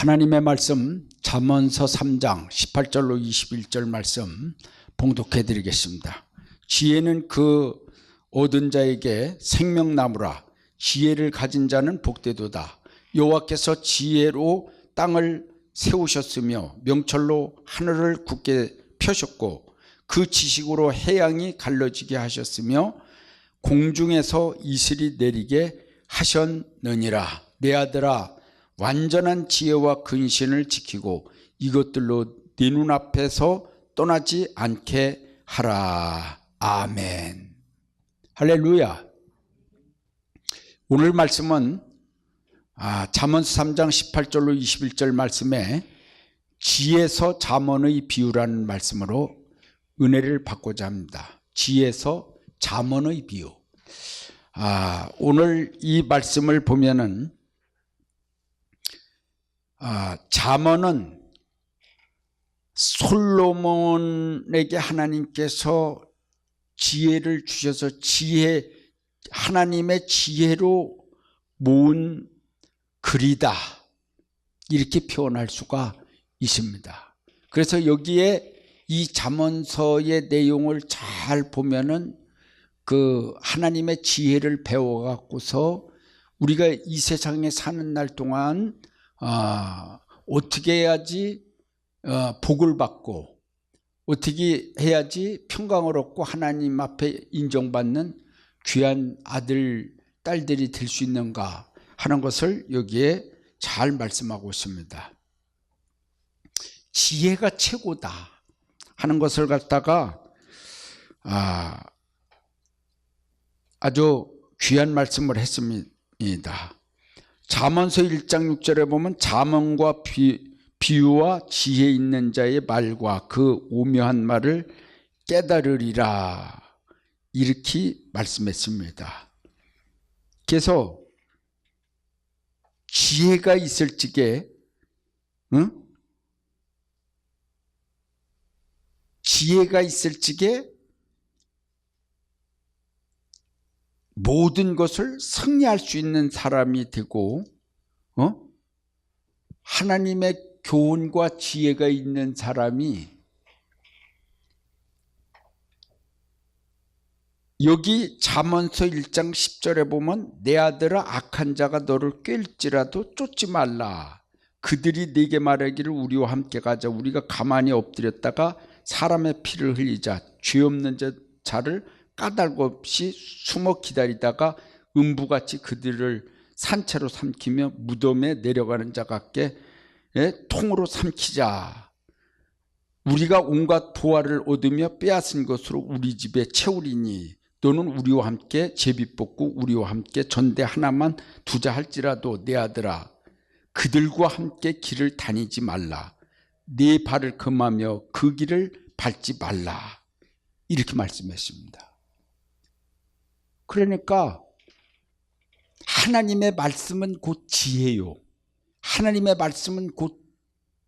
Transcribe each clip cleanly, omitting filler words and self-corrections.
하나님의 말씀 잠언서 3장 18절로 21절 말씀 봉독해 드리겠습니다. 지혜는 그 얻은 자에게 생명나무라. 지혜를 가진 자는 복되도다. 여호와께서 지혜로 땅을 세우셨으며 명철로 하늘을 굳게 펴셨고 그 지식으로 해양이 갈라지게 하셨으며 공중에서 이슬이 내리게 하셨느니라. 내 아들아, 완전한 지혜와 근신을 지키고 이것들로 네 눈앞에서 떠나지 않게 하라. 아멘. 할렐루야. 오늘 말씀은 잠언서 3장 18절로 21절 말씀에 지혜서 잠언의 비유라는 말씀으로 은혜를 받고자 합니다. 지혜서 잠언의 비유. 오늘 이 말씀을 보면은 잠언은 솔로몬에게 하나님께서 지혜를 주셔서 하나님의 지혜로 모은 글이다, 이렇게 표현할 수가 있습니다. 그래서 여기에 이 잠언서의 내용을 잘 보면은 그 하나님의 지혜를 배워 갖고서 우리가 이 세상에 사는 날 동안 어떻게 해야지 복을 받고 어떻게 해야지 평강을 얻고 하나님 앞에 인정받는 귀한 아들, 딸들이 될 수 있는가 하는 것을 여기에 잘 말씀하고 있습니다. 지혜가 최고다 하는 것을 갖다가 아주 귀한 말씀을 했습니다. 잠언서 1장 6절에 보면 잠언과 비유와 지혜 있는 자의 말과 그 오묘한 말을 깨달으리라, 이렇게 말씀했습니다. 그래서 지혜가 있을 적에 지혜가 있을 적에 모든 것을 승리할 수 있는 사람이 되고 하나님의 교훈과 지혜가 있는 사람이 여기 잠언서 1장 10절에 보면 내 아들아, 악한 자가 너를 꿰일지라도 쫓지 말라. 그들이 네게 말하기를 우리와 함께 가자. 우리가 가만히 엎드렸다가 사람의 피를 흘리자. 죄 없는 자를 까닭 없이 숨어 기다리다가 음부같이 그들을 산채로 삼키며 무덤에 내려가는 자 같게 통으로 삼키자. 우리가 온갖 보화를 얻으며 빼앗은 것으로 우리 집에 채우리니 너는 우리와 함께 제비 뽑고 우리와 함께 전대 하나만 두자 할지라도 내 아들아, 그들과 함께 길을 다니지 말라. 네 발을 금하며 그 길을 밟지 말라, 이렇게 말씀했습니다. 그러니까 하나님의 말씀은 곧 지혜요, 하나님의 말씀은 곧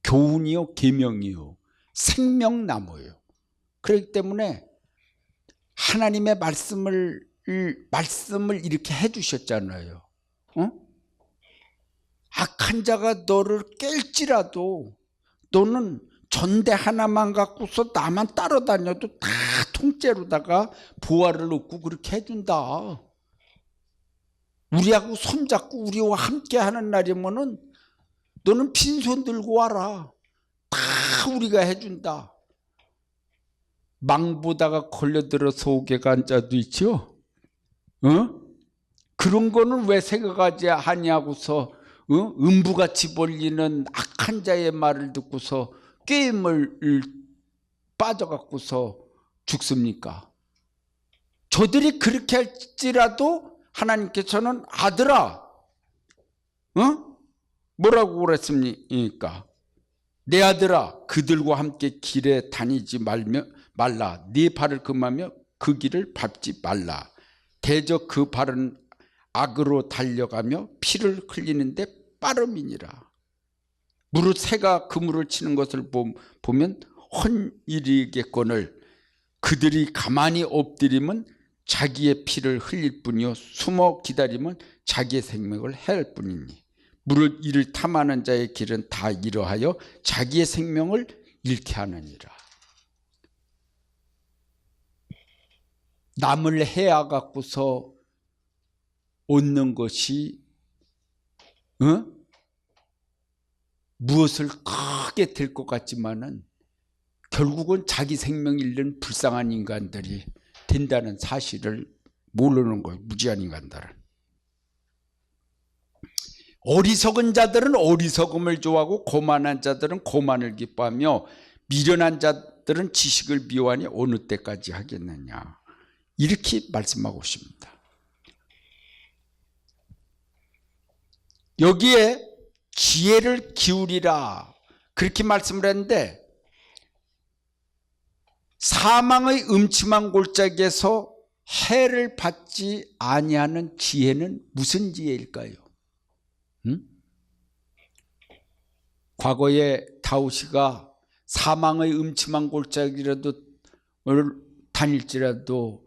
교훈이요, 계명이요, 생명나무예요. 그렇기 때문에 하나님의 말씀을 이렇게 해주셨잖아요. 악한 자가 너를 깰지라도 너는 전대 하나만 갖고서 나만 따라다녀도 다 통째로다가 보화를 얻고 그렇게 해준다. 우리하고 손잡고 우리와 함께 하는 날이면은 너는 빈손 들고 와라. 다 우리가 해준다. 망보다가 걸려들어 속에 간 자도 있죠. 그런 거는 왜 생각하지 하냐고서 음부같이 벌리는 악한 자의 말을 듣고서 게임을 빠져갖고서 죽습니까? 저들이 그렇게 할지라도 하나님께서는 아들아, 뭐라고 그랬습니까? 내 아들아, 그들과 함께 길에 다니지 말라. 네 발을 금하며 그 길을 밟지 말라. 대저 그 발은 악으로 달려가며 피를 흘리는데 빠름이니라. 무릇 새가 그물을 치는 것을 보면 헌일이겠거늘 그들이 가만히 엎드리면 자기의 피를 흘릴 뿐이요 숨어 기다리면 자기의 생명을 해할 뿐이니 물을 이를 탐하는 자의 길은 다 이러하여 자기의 생명을 잃게 하느니라. 남을 해야 갖고서 얻는 것이 무엇을 크게 될 것 같지만은 결국은 자기 생명 잃는 불쌍한 인간들이 된다는 사실을 모르는 거예요. 무지한 인간들은. 어리석은 자들은 어리석음을 좋아하고 고만한 자들은 고만을 기뻐하며 미련한 자들은 지식을 미워하니 어느 때까지 하겠느냐. 이렇게 말씀하고 있습니다. 여기에 지혜를 기울이라 그렇게 말씀을 했는데 사망의 음침한 골짜기에서 해를 받지 아니하는 지혜는 무슨 지혜일까요? 과거에 다윗이가 사망의 음침한 골짜기라도 다닐지라도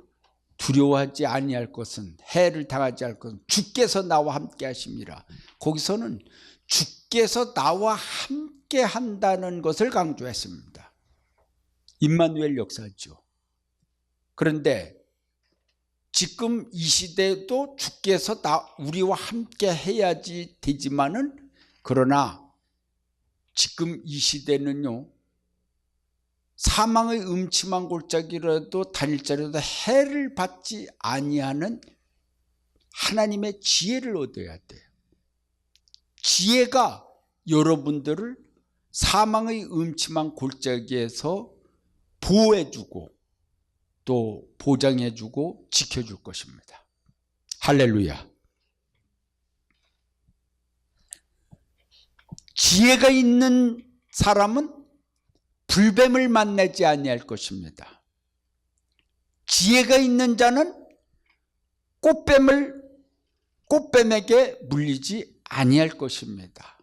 두려워하지 아니할 것은, 해를 당하지 않을 것은 주께서 나와 함께 하심이라. 거기서는 주께서 나와 함께 한다는 것을 강조했습니다. 임마누엘 역사죠. 그런데 지금 이 시대도 주께서 우리와 함께 해야지 되지만은, 그러나 지금 이 시대는요, 사망의 음침한 골짜기라도 다닐지라도 해를 받지 아니하는 하나님의 지혜를 얻어야 돼요. 지혜가 여러분들을 사망의 음침한 골짜기에서 보호해주고 또 보장해주고 지켜줄 것입니다. 할렐루야. 지혜가 있는 사람은 불뱀을 만나지 아니할 것입니다. 지혜가 있는 자는 꽃뱀에게 물리지 아니할 것입니다.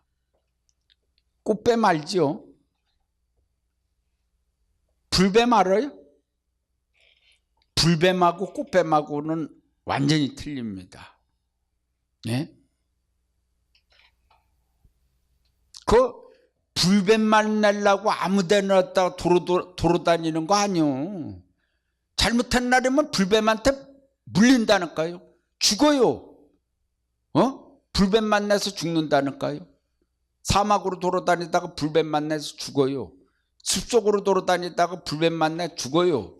꽃뱀 알죠? 불뱀 알아요? 불뱀하고 꽃뱀하고는 완전히 틀립니다. 네? 그 불뱀 만나려고 아무 데나 왔다가 도로 다니는 거 아니요. 잘못한 날이면 불뱀한테 물린다니까요. 죽어요. 불뱀 만나서 죽는다니까요. 사막으로 돌아다니다가 불뱀 만나서 죽어요. 숲속으로 돌아다니다가 불뱀 만나 죽어요.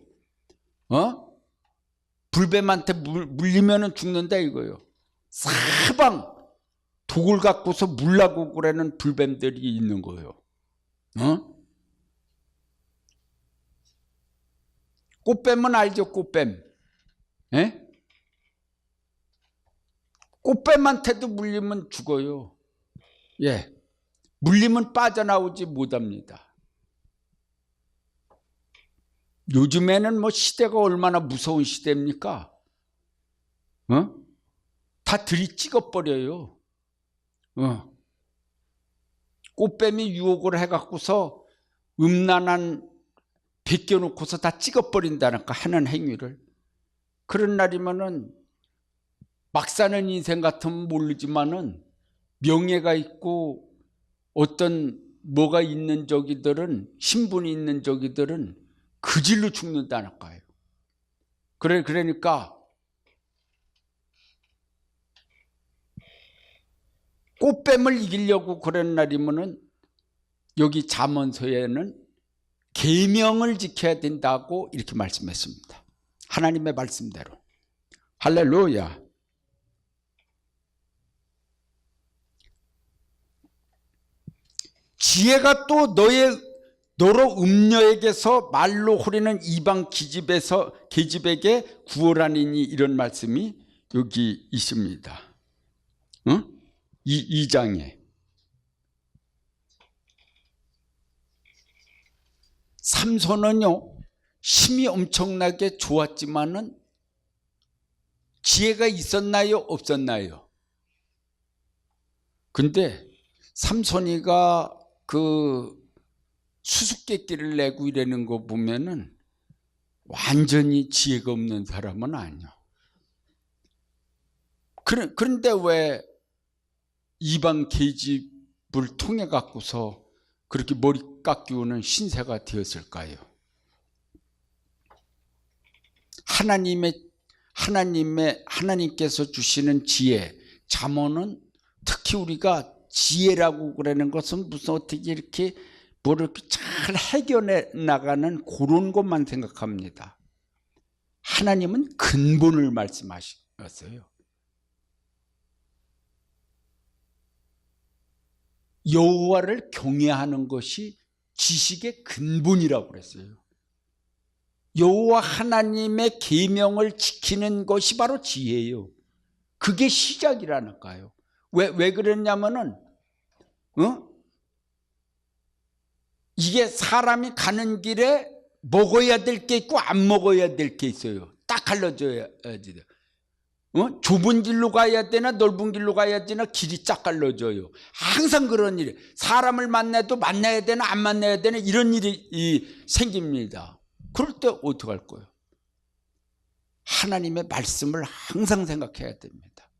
불뱀한테 물리면은 죽는다 이거요. 사방 독을 갖고서 물라고 그러는 불뱀들이 있는 거예요. 꽃뱀은 알죠? 꽃뱀. 예? 꽃뱀한테도 물리면 죽어요. 예. 물리면 빠져나오지 못합니다. 요즘에는 뭐 시대가 얼마나 무서운 시대입니까? 다 들이찍어버려요. 꽃뱀이 유혹을 해갖고서 음란한 벗겨놓고서 다 찍어버린다니까, 하는 행위를. 그런 날이면은 막 사는 인생 같으면 모르지만은 명예가 있고 어떤 뭐가 있는 저기들은, 신분이 있는 저기들은 그 질로 죽는다니까요. 그러니까 꽃뱀을 이기려고 그런 날이면은 여기 잠언서에는 계명을 지켜야 된다고 이렇게 말씀했습니다. 하나님의 말씀대로. 할렐루야. 지혜가 또 너로 음녀에게서 말로 호리는 이방 계집에게 구원하니니, 이런 말씀이 여기 있습니다. 이 2장에. 삼손은요, 힘이 엄청나게 좋았지만은 지혜가 있었나요? 없었나요? 근데 삼손이가 그 수수께끼를 내고 이러는 거 보면은 완전히 지혜가 없는 사람은 아니야. 그런데 왜 이방 계집을 통해 갖고서 그렇게 머리 깎이우는 신세가 되었을까요? 하나님께서 주시는 지혜, 잠언은 특히 우리가 지혜라고 그러는 것은 무슨 어떻게 이렇게 뭐를 잘 해결해 나가는 그런 것만 생각합니다. 하나님은 근본을 말씀하셨어요. 여호와를 경외하는 것이 지식의 근본이라고 그랬어요. 여호와 하나님의 계명을 지키는 것이 바로 지혜예요. 그게 시작이라니까요. 왜 그랬냐면은 이게 사람이 가는 길에 먹어야 될 게 있고 안 먹어야 될 게 있어요. 딱 갈라져야지. 좁은 길로 가야 되나 넓은 길로 가야 되나 길이 쫙 갈라져요. 항상 그런 일이, 사람을 만나도 만나야 되나 안 만나야 되나 이런 일이 생깁니다. 그럴 때 어떻게 할 거예요? 하나님의 말씀을 항상 생각해야 됩니다.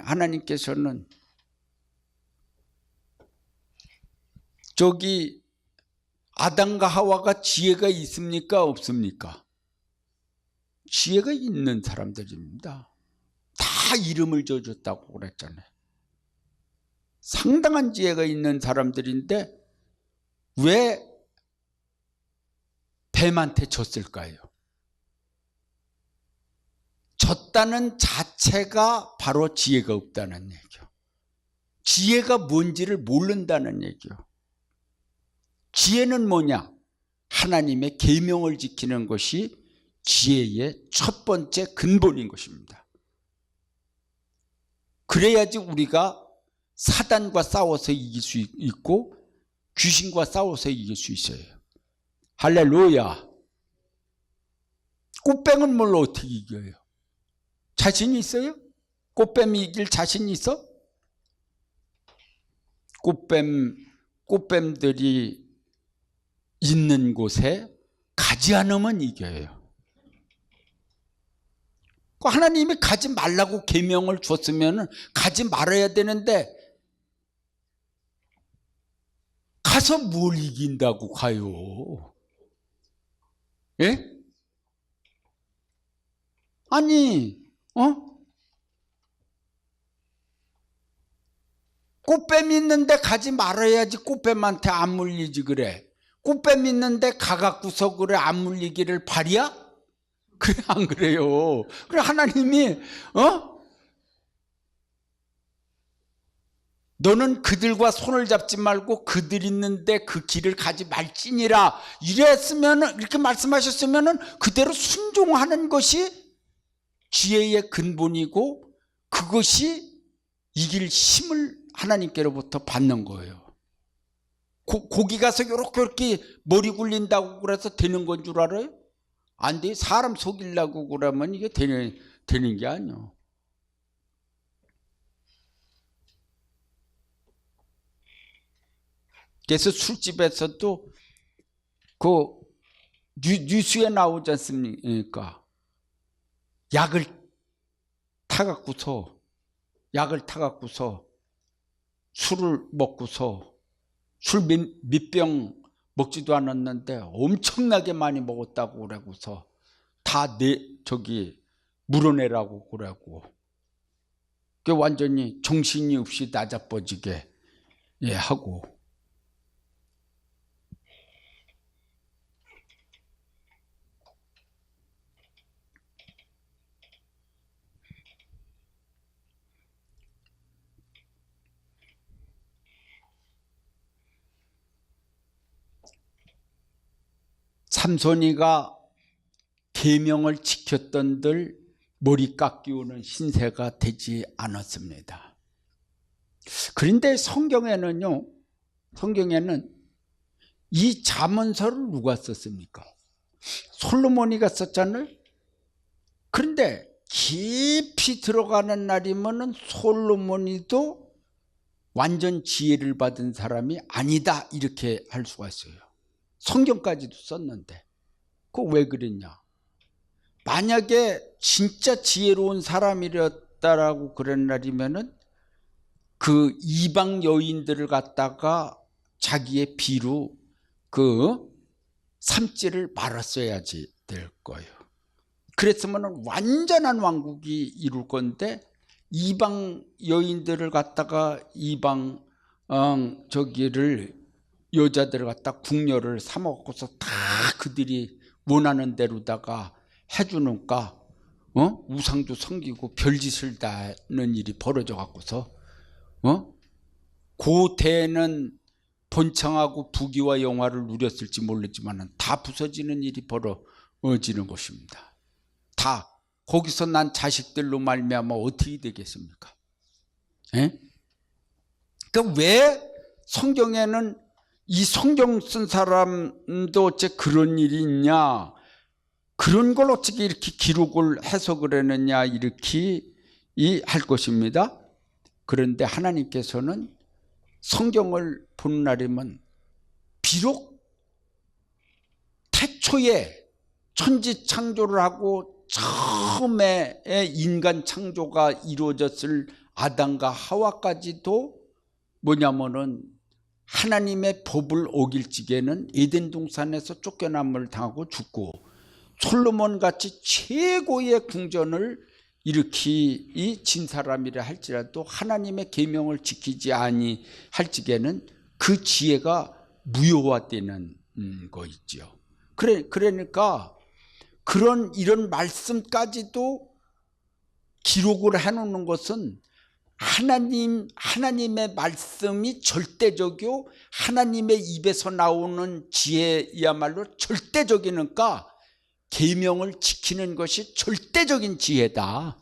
하나님께서는 저기 아담과 하와가 지혜가 있습니까? 없습니까? 지혜가 있는 사람들입니다. 다 이름을 지어줬다고 그랬잖아요. 상당한 지혜가 있는 사람들인데 왜 뱀한테 졌을까요? 졌다는 자체가 바로 지혜가 없다는 얘기요. 지혜가 뭔지를 모른다는 얘기요. 지혜는 뭐냐? 하나님의 계명을 지키는 것이 지혜의 첫 번째 근본인 것입니다. 그래야지 우리가 사단과 싸워서 이길 수 있고 귀신과 싸워서 이길 수 있어요. 할렐루야. 꽃뱀은 뭘로 어떻게 이겨요? 자신이 있어요? 꽃뱀이 이길 자신이 있어? 꽃뱀들이 있는 곳에 가지 않으면 이겨요. 하나님이 가지 말라고 계명을 줬으면 가지 말아야 되는데 가서 뭘 이긴다고 가요? 예? 아니, 꽃뱀 있는데 가지 말아야지. 꽃뱀한테 안 물리지 그래. 꽃뱀 있는데 가갖고서 그래 안 물리기를 바리야? 그래 안 그래요? 그래 하나님이 너는 그들과 손을 잡지 말고 그들 있는데 그 길을 가지 말지니라 이랬으면, 이렇게 말씀하셨으면 그대로 순종하는 것이 지혜의 근본이고 그것이 이길 힘을 하나님께로부터 받는 거예요. 고기 가서 이렇게 머리 굴린다고 그래서 되는 건 줄 알아요? 안 돼. 사람 속이려고 그러면 이게 되는 게 아니에요. 그래서 술집에서도 그 뉴스에 나오지 않습니까? 약을 타갖고서 술을 먹고서 술 몇 병 먹지도 않았는데 엄청나게 많이 먹었다고 그러고서 다 물어내라고 그러고, 그 완전히 정신이 없이 나자빠지게 하고. 삼손이가 계명을 지켰던들 머리 깎이우는 신세가 되지 않았습니다. 그런데 성경에는 이 잠언서를 누가 썼습니까? 솔로몬이가 썼잖아요. 그런데 깊이 들어가는 날이면은 솔로몬이도 완전 지혜를 받은 사람이 아니다 이렇게 할 수가 있어요. 성경까지도 썼는데 그거 왜 그랬냐? 만약에 진짜 지혜로운 사람이었다라고 그런 날이면은 그 이방 여인들을 갖다가 자기의 비로 그 삼지를 말았어야지 될 거예요. 그랬으면 완전한 왕국이 이룰 건데 이방 여인들을 갖다가 이방 여자들을 갖다 궁녀를 삼아갖고서 다 그들이 원하는 대로다가 해주니까 우상도 섬기고 별짓을 다 하는 일이 벌어져 갖고서 고대는 번창하고 부귀와 영화를 누렸을지 모르지만 다 부서지는 일이 벌어지는 것입니다. 다 거기서 난 자식들로 말미암아 어떻게 되겠습니까? 그러니까 왜 성경에는 이 성경 쓴 사람도 어째 그런 일이 있냐, 그런 걸 어떻게 이렇게 기록을 해석을 했느냐, 이렇게 할 것입니다. 그런데 하나님께서는 성경을 보는 날이면 비록 태초에 천지 창조를 하고 처음에 인간 창조가 이루어졌을 아담과 하와까지도 뭐냐면은 하나님의 법을 어길 적에는 에덴 동산에서 쫓겨남을 당하고 죽고, 솔로몬 같이 최고의 궁전을 일으키 진 사람이라 할지라도 하나님의 계명을 지키지 아니할 적에는 그 지혜가 무효화되는 거 있죠. 그러니까 이런 말씀까지도 기록을 해놓는 것은 하나님의 말씀이 절대적이요, 하나님의 입에서 나오는 지혜야말로 절대적이니까 계명을 지키는 것이 절대적인 지혜다.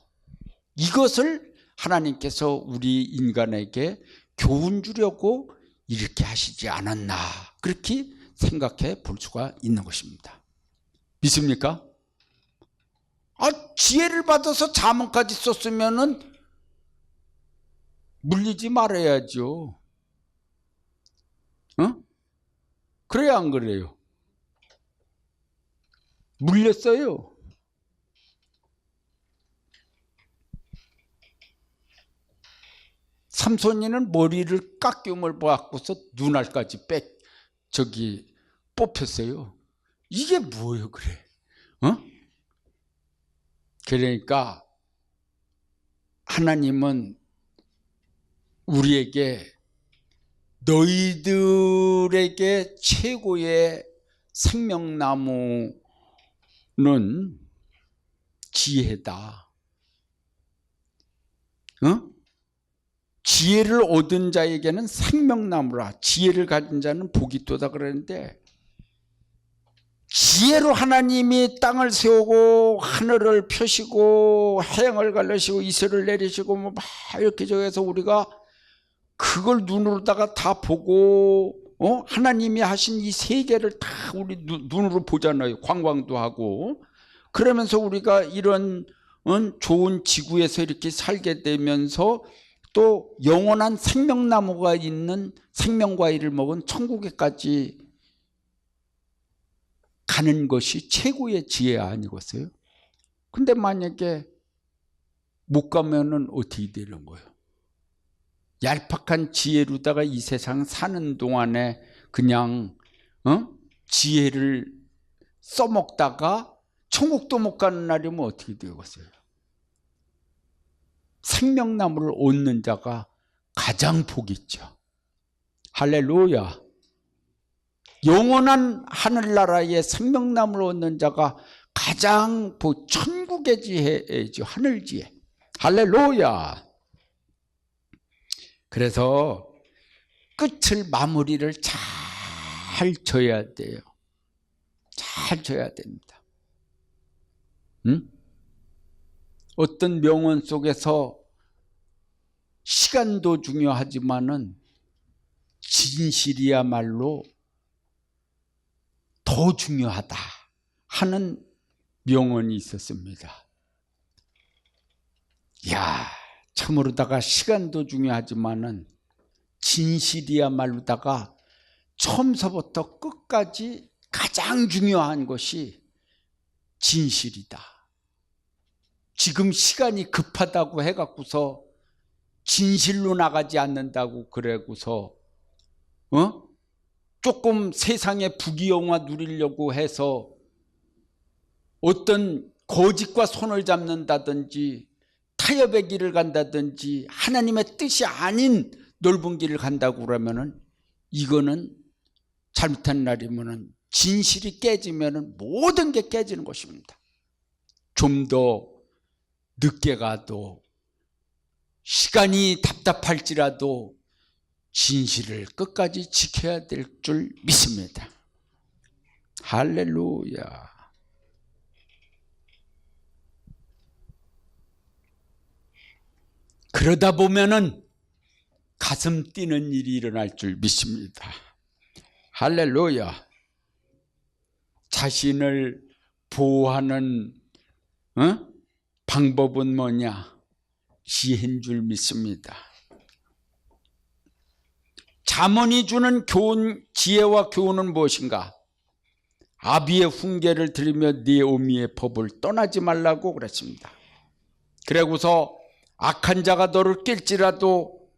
이것을 하나님께서 우리 인간에게 교훈 주려고 이렇게 하시지 않았나, 그렇게 생각해 볼 수가 있는 것입니다. 믿습니까? 지혜를 받아서 잠언까지 썼으면은 물리지 말아야죠. 그래야 안 그래요? 물렸어요. 삼손이는 머리를 깎임을 받고서 눈알까지 뽑혔어요. 이게 뭐예요, 그래? 그러니까 하나님은 우리에게 너희들에게 최고의 생명나무는 지혜다. 지혜를 얻은 자에게는 생명나무라. 지혜를 가진 자는 복이 있도다 그러는데, 지혜로 하나님이 땅을 세우고 하늘을 펴시고 해양을 갈르시고 이슬을 내리시고 막 이렇게 저해서 우리가 그걸 눈으로다가 다 보고 하나님이 하신 이 세계를 다 우리 눈으로 보잖아요. 관광도 하고. 그러면서 우리가 이런 좋은 지구에서 이렇게 살게 되면서 또 영원한 생명나무가 있는 생명과일을 먹은 천국에까지 가는 것이 최고의 지혜 아니겠어요? 근데 만약에 못 가면은 어떻게 되는 거예요? 얄팍한 지혜로다가 이 세상 사는 동안에 그냥 지혜를 써먹다가 천국도 못 가는 날이면 어떻게 되겠어요? 생명나무를 얻는 자가 가장 복이 있죠. 할렐루야. 영원한 하늘나라의 생명나무를 얻는 자가 가장 천국의 지혜죠. 하늘지혜. 할렐루야. 그래서 끝을 마무리를 잘 져야 돼요. 잘 져야 됩니다. 어떤 명언 속에서 시간도 중요하지만은 진실이야말로 더 중요하다 하는 명언이 있었습니다. 야, 참으로다가 시간도 중요하지만은 진실이야말로다가 처음서부터 끝까지 가장 중요한 것이 진실이다. 지금 시간이 급하다고 해갖고서 진실로 나가지 않는다고 그러고서 조금 세상의 부귀영화 누리려고 해서 어떤 거짓과 손을 잡는다든지 타협의 길을 간다든지 하나님의 뜻이 아닌 넓은 길을 간다고 그러면은 이거는 잘못한 날이면은 진실이 깨지면은 모든 게 깨지는 것입니다. 좀 더 늦게 가도 시간이 답답할지라도 진실을 끝까지 지켜야 될 줄 믿습니다. 할렐루야. 그러다 보면은 가슴 뛰는 일이 일어날 줄 믿습니다. 할렐루야. 자신을 보호하는 방법은 뭐냐? 지혜인 줄 믿습니다. 잠언이 주는 교훈, 지혜와 교훈은 무엇인가? 아비의 훈계를 들으며 네 어미의 법을 떠나지 말라고 그랬습니다. 그러고서 악한 자가 너를 낄지라도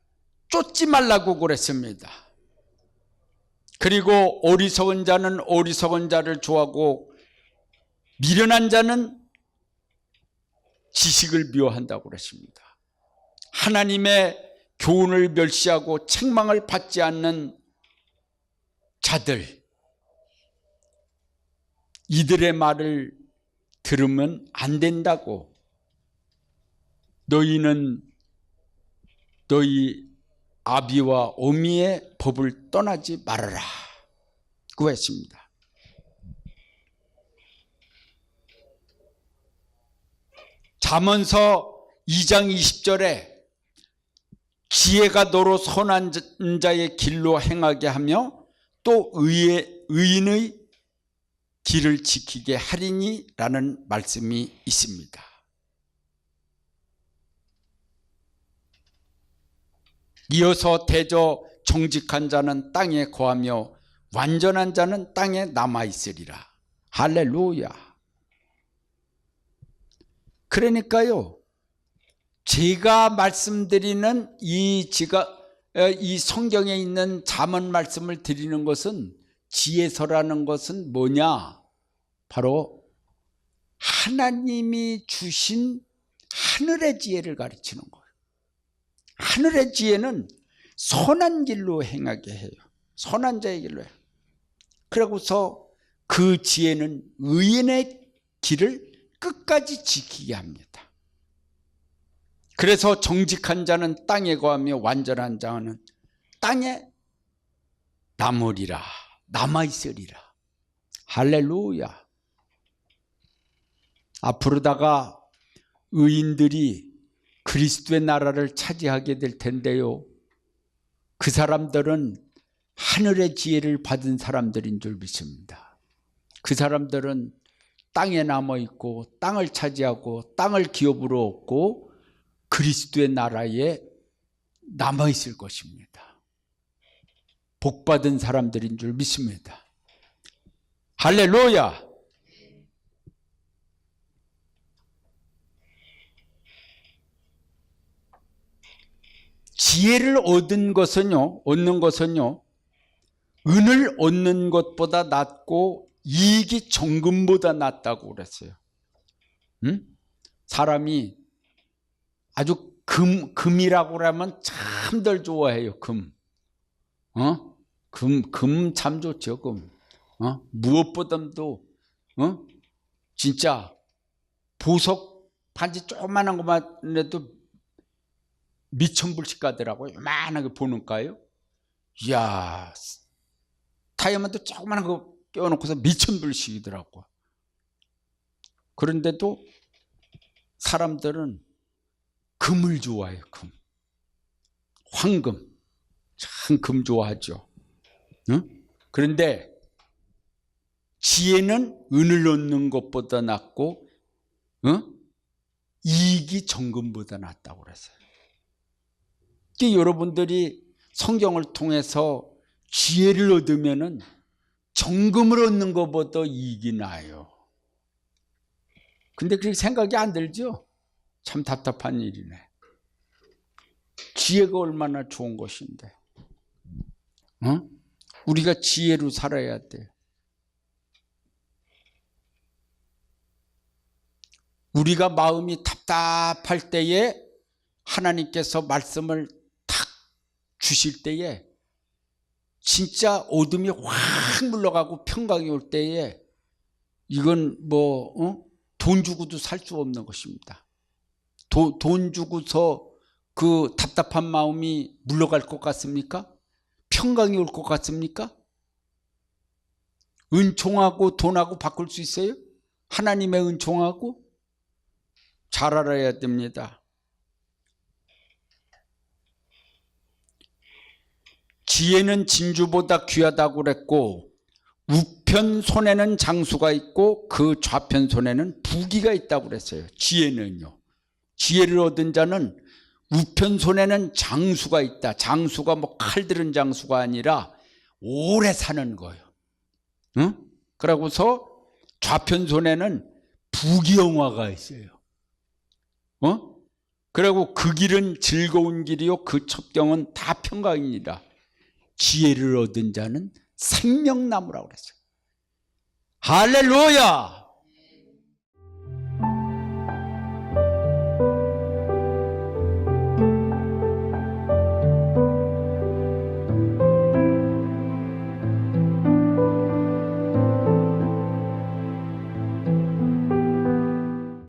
쫓지 말라고 그랬습니다. 그리고 어리석은 자는 어리석은 자를 좋아하고 미련한 자는 지식을 미워한다고 그랬습니다. 하나님의 교훈을 멸시하고 책망을 받지 않는 자들, 이들의 말을 들으면 안 된다고. 너희는 너희 아비와 어미의 법을 떠나지 말아라 구했습니다. 잠언서 2장 20절에 지혜가 너로 선한 자의 길로 행하게 하며 또 의인의 길을 지키게 하리니 라는 말씀이 있습니다. 이어서 대저 정직한 자는 땅에 거하며 완전한 자는 땅에 남아있으리라. 할렐루야. 그러니까요, 제가 말씀드리는 이 성경에 있는 잠언 말씀을 드리는 것은, 지혜서라는 것은 뭐냐? 바로 하나님이 주신 하늘의 지혜를 가르치는 거예요. 하늘의 지혜는 선한 길로 행하게 해요. 선한 자의 길로 해요. 그러고서 그 지혜는 의인의 길을 끝까지 지키게 합니다. 그래서 정직한 자는 땅에 거하며 완전한 자는 땅에 남으리라, 남아있으리라. 할렐루야. 앞으로다가 의인들이 그리스도의 나라를 차지하게 될 텐데요, 그 사람들은 하늘의 지혜를 받은 사람들인 줄 믿습니다. 그 사람들은 땅에 남아있고 땅을 차지하고 땅을 기업으로 얻고 그리스도의 나라에 남아있을 것입니다. 복받은 사람들인 줄 믿습니다. 할렐루야. 지혜를 얻는 것은요, 은을 얻는 것보다 낫고 이익이 정금보다 낫다고 그랬어요. 사람이 아주 금이라고 그러면 참들 좋아해요. 금 참 좋죠. 금. 무엇보다도 진짜 보석 반지 조그만한 것만 해도 미천 불씩 가더라고요. 요만하게 보는가요? 이야, 다이아몬드 조그만한 거 껴놓고서 미천 불씩이더라고. 그런데도 사람들은 금을 좋아해요. 금, 황금, 참 금 좋아하죠. 그런데 지혜는 은을 얻는 것보다 낫고 이익이 정금보다 낫다고 그랬어요. 여러분들이 성경을 통해서 지혜를 얻으면은 정금을 얻는 것보다 이익이 나요. 근데 그렇게 생각이 안 들죠? 참 답답한 일이네. 지혜가 얼마나 좋은 것인데. 우리가 지혜로 살아야 돼. 우리가 마음이 답답할 때에 하나님께서 말씀을 탁 주실 때에 진짜 어둠이 확 물러가고 평강이 올 때에 이건 돈 주고도 살 수 없는 것입니다. 돈 주고서 그 답답한 마음이 물러갈 것 같습니까? 평강이 올 것 같습니까? 은총하고 돈하고 바꿀 수 있어요? 하나님의 은총하고? 잘 알아야 됩니다. 지혜는 진주보다 귀하다고 그랬고 우편 손에는 장수가 있고 그 좌편 손에는 부귀가 있다고 그랬어요. 지혜는요. 지혜를 얻은 자는 우편 손에는 장수가 있다. 장수가 뭐 칼 들은 장수가 아니라 오래 사는 거예요. 그러고서 좌편 손에는 부귀영화가 있어요. 그리고 그 길은 즐거운 길이요 그 첩경은 다 평강이니라. 지혜를 얻은 자는 생명나무라고 그랬어요. 할렐루야.